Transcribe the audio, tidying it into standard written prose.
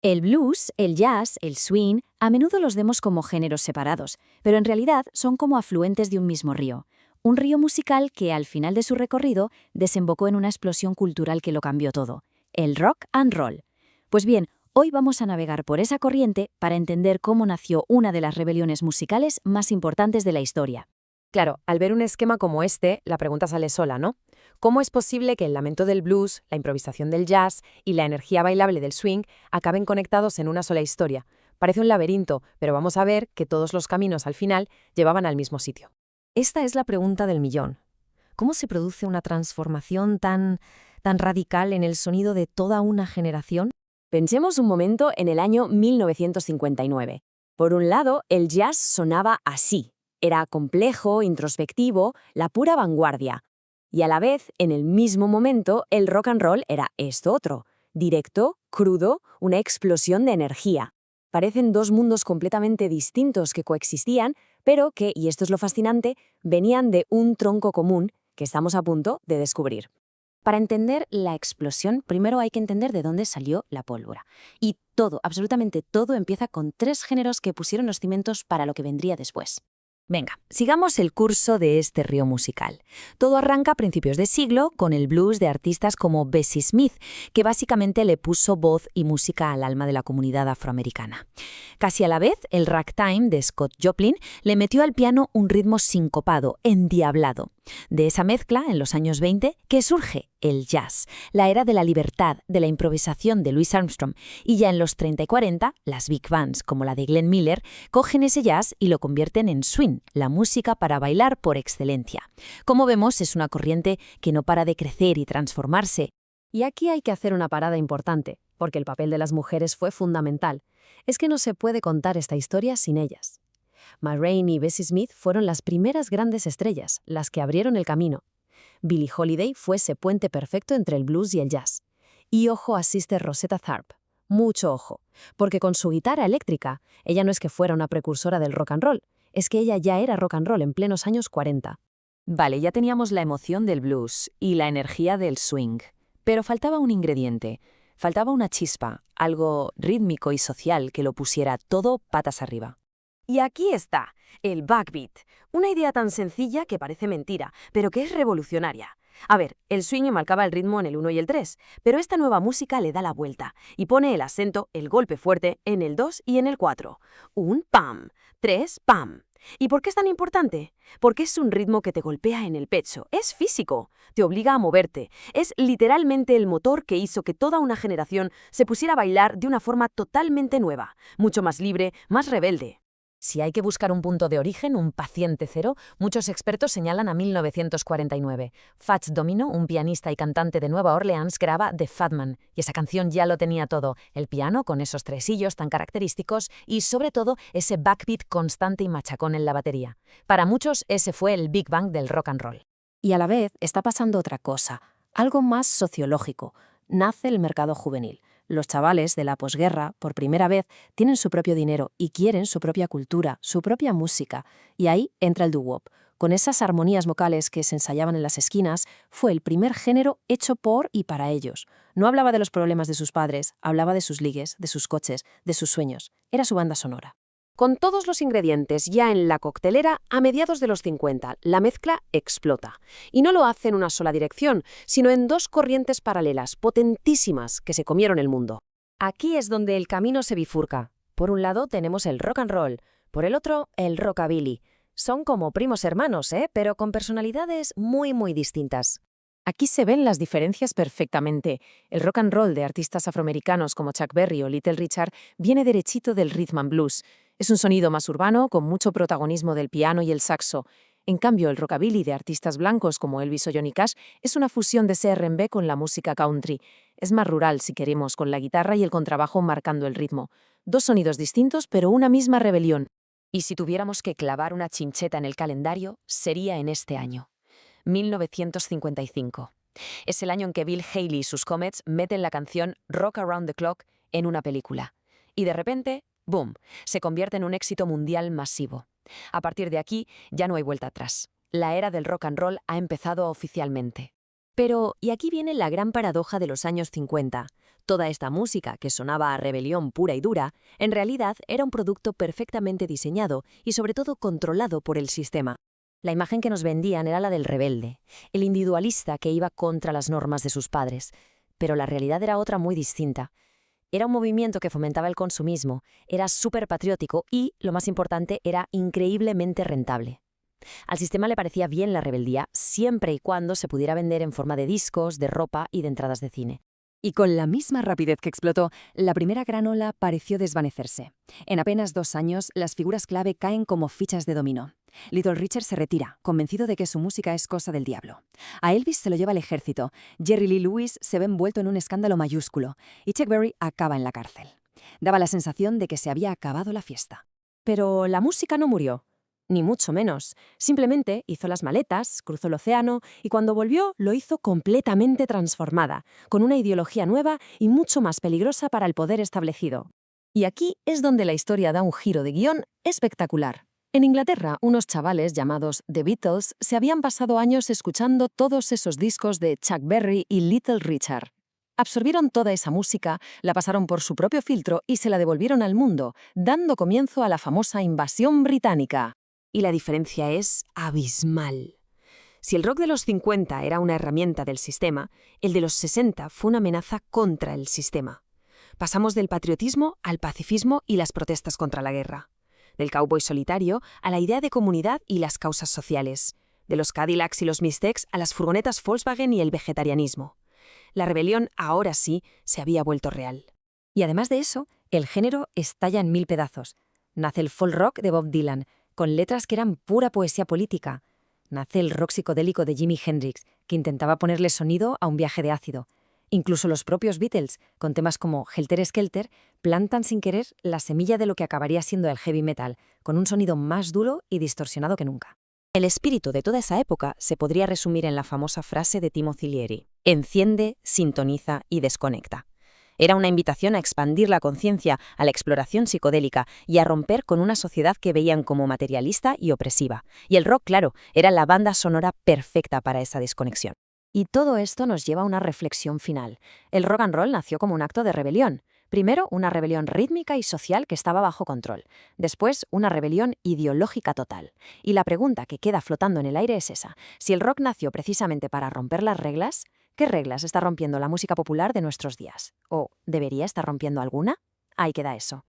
El blues, el jazz, el swing, a menudo los vemos como géneros separados, pero en realidad son como afluentes de un mismo río. Un río musical que al final de su recorrido desembocó en una explosión cultural que lo cambió todo, el rock and roll. Pues bien, hoy vamos a navegar por esa corriente para entender cómo nació una de las rebeliones musicales más importantes de la historia. Claro, al ver un esquema como este, la pregunta sale sola, ¿no? ¿Cómo es posible que el lamento del blues, la improvisación del jazz y la energía bailable del swing acaben conectados en una sola historia? Parece un laberinto, pero vamos a ver que todos los caminos al final llevaban al mismo sitio. Esta es la pregunta del millón. ¿Cómo se produce una transformación tan radical en el sonido de toda una generación? Pensemos un momento en el año 1959. Por un lado, el jazz sonaba así. Era complejo, introspectivo, la pura vanguardia. Y a la vez, en el mismo momento, el rock and roll era esto otro. Directo, crudo, una explosión de energía. Parecen dos mundos completamente distintos que coexistían, pero que, y esto es lo fascinante, venían de un tronco común que estamos a punto de descubrir. Para entender la explosión, primero hay que entender de dónde salió la pólvora. Y todo, absolutamente todo, empieza con tres géneros que pusieron los cimientos para lo que vendría después. Venga, sigamos el curso de este río musical. Todo arranca a principios de siglo con el blues de artistas como Bessie Smith, que básicamente le puso voz y música al alma de la comunidad afroamericana. Casi a la vez, el ragtime de Scott Joplin le metió al piano un ritmo sincopado, endiablado. De esa mezcla, en los años 20, que surge el jazz, la era de la libertad, de la improvisación de Louis Armstrong, y ya en los 30 y 40, las big bands, como la de Glenn Miller, cogen ese jazz y lo convierten en swing, la música para bailar por excelencia. Como vemos, es una corriente que no para de crecer y transformarse. Y aquí hay que hacer una parada importante, porque el papel de las mujeres fue fundamental. Es que no se puede contar esta historia sin ellas. Ma Rainey y Bessie Smith fueron las primeras grandes estrellas, las que abrieron el camino. Billie Holiday fue ese puente perfecto entre el blues y el jazz. Y ojo a Sister Rosetta Tharpe. Mucho ojo, porque con su guitarra eléctrica, ella no es que fuera una precursora del rock and roll, es que ella ya era rock and roll en plenos años 40. Vale, ya teníamos la emoción del blues y la energía del swing, pero faltaba un ingrediente, faltaba una chispa, algo rítmico y social que lo pusiera todo patas arriba. Y aquí está, el backbeat, una idea tan sencilla que parece mentira, pero que es revolucionaria. A ver, el swing marcaba el ritmo en el 1 y el 3, pero esta nueva música le da la vuelta y pone el acento, el golpe fuerte, en el 2 y en el 4. Un pam, 3 pam. ¿Y por qué es tan importante? Porque es un ritmo que te golpea en el pecho, es físico, te obliga a moverte, es literalmente el motor que hizo que toda una generación se pusiera a bailar de una forma totalmente nueva, mucho más libre, más rebelde. Si hay que buscar un punto de origen, un paciente cero, muchos expertos señalan a 1949. Fats Domino, un pianista y cantante de Nueva Orleans, graba The Fat Man, y esa canción ya lo tenía todo, el piano con esos tresillos tan característicos y sobre todo ese backbeat constante y machacón en la batería. Para muchos ese fue el Big Bang del rock and roll. Y a la vez está pasando otra cosa, algo más sociológico. Nace el mercado juvenil. Los chavales de la posguerra, por primera vez, tienen su propio dinero y quieren su propia cultura, su propia música. Y ahí entra el doo-wop. Con esas armonías vocales que se ensayaban en las esquinas, fue el primer género hecho por y para ellos. No hablaba de los problemas de sus padres, hablaba de sus ligues, de sus coches, de sus sueños. Era su banda sonora. Con todos los ingredientes ya en la coctelera, a mediados de los 50, la mezcla explota. Y no lo hace en una sola dirección, sino en dos corrientes paralelas, potentísimas, que se comieron el mundo. Aquí es donde el camino se bifurca. Por un lado tenemos el rock and roll, por el otro el rockabilly. Son como primos hermanos, pero con personalidades muy distintas. Aquí se ven las diferencias perfectamente. El rock and roll de artistas afroamericanos como Chuck Berry o Little Richard viene derechito del rhythm and blues. Es un sonido más urbano, con mucho protagonismo del piano y el saxo. En cambio, el rockabilly de artistas blancos como Elvis o Johnny Cash es una fusión de CRB con la música country. Es más rural, si queremos, con la guitarra y el contrabajo marcando el ritmo. Dos sonidos distintos, pero una misma rebelión. Y si tuviéramos que clavar una chincheta en el calendario, sería en este año. 1955. Es el año en que Bill Haley y sus Comets meten la canción Rock Around the Clock en una película. Y de repente, ¡boom!, se convierte en un éxito mundial masivo. A partir de aquí, ya no hay vuelta atrás. La era del rock and roll ha empezado oficialmente. Pero, y aquí viene la gran paradoja de los años 50. Toda esta música, que sonaba a rebelión pura y dura, en realidad era un producto perfectamente diseñado y sobre todo controlado por el sistema. La imagen que nos vendían era la del rebelde, el individualista que iba contra las normas de sus padres. Pero la realidad era otra muy distinta. Era un movimiento que fomentaba el consumismo, era súper patriótico y, lo más importante, era increíblemente rentable. Al sistema le parecía bien la rebeldía, siempre y cuando se pudiera vender en forma de discos, de ropa y de entradas de cine. Y con la misma rapidez que explotó, la primera gran ola pareció desvanecerse. En apenas 2 años, las figuras clave caen como fichas de dominó. Little Richard se retira, convencido de que su música es cosa del diablo. A Elvis se lo lleva el ejército, Jerry Lee Lewis se ve envuelto en un escándalo mayúsculo y Chuck Berry acaba en la cárcel. Daba la sensación de que se había acabado la fiesta. Pero la música no murió. Ni mucho menos. Simplemente hizo las maletas, cruzó el océano y cuando volvió lo hizo completamente transformada, con una ideología nueva y mucho más peligrosa para el poder establecido. Y aquí es donde la historia da un giro de guión espectacular. En Inglaterra, unos chavales llamados The Beatles se habían pasado años escuchando todos esos discos de Chuck Berry y Little Richard. Absorbieron toda esa música, la pasaron por su propio filtro y se la devolvieron al mundo, dando comienzo a la famosa invasión británica. Y la diferencia es abismal. Si el rock de los 50 era una herramienta del sistema, el de los 60 fue una amenaza contra el sistema. Pasamos del patriotismo al pacifismo y las protestas contra la guerra. Del cowboy solitario a la idea de comunidad y las causas sociales. De los Cadillacs y los Mistex a las furgonetas Volkswagen y el vegetarianismo. La rebelión, ahora sí, se había vuelto real. Y además de eso, el género estalla en 1000 pedazos. Nace el folk rock de Bob Dylan, con letras que eran pura poesía política. Nace el rock psicodélico de Jimi Hendrix, que intentaba ponerle sonido a un viaje de ácido. Incluso los propios Beatles, con temas como Helter Skelter, plantan sin querer la semilla de lo que acabaría siendo el heavy metal, con un sonido más duro y distorsionado que nunca. El espíritu de toda esa época se podría resumir en la famosa frase de Timothy Leary: enciende, sintoniza y desconecta. Era una invitación a expandir la conciencia, a la exploración psicodélica y a romper con una sociedad que veían como materialista y opresiva. Y el rock, claro, era la banda sonora perfecta para esa desconexión. Y todo esto nos lleva a una reflexión final. El rock and roll nació como un acto de rebelión. Primero, una rebelión rítmica y social que estaba bajo control. Después, una rebelión ideológica total. Y la pregunta que queda flotando en el aire es esa. Si el rock nació precisamente para romper las reglas, ¿qué reglas está rompiendo la música popular de nuestros días? ¿O debería estar rompiendo alguna? Ahí queda eso.